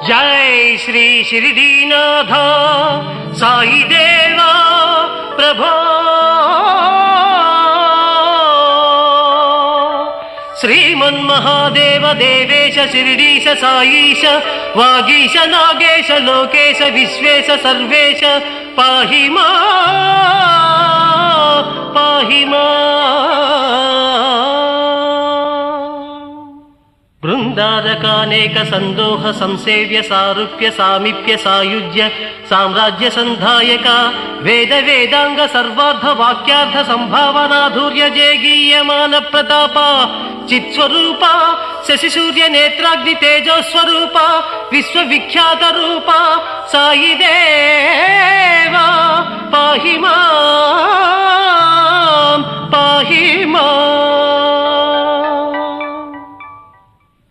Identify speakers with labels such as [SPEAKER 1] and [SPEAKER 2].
[SPEAKER 1] जय श्री शिरडीनाथ साई देवा प्रभो श्रीमन्महादेव देवेश शिरडीश साईश वागीश नागेश लोकेश विश्वेश सर्वेश पाहि मां बृंदारकानेक संदोह संसेव्य सारूप्य सामीप्य सायुज्य साम्राज्य संधायक वेद वेदांग सर्वार्थ वाक्यार्थ संभावनाधुर्य जयगीयमान प्रताप चित्स्वरूप शशि सूर्य नेत्राग्नि तेजो स्वरूप विश्वविख्यात रूप साई देवा पाहि मां।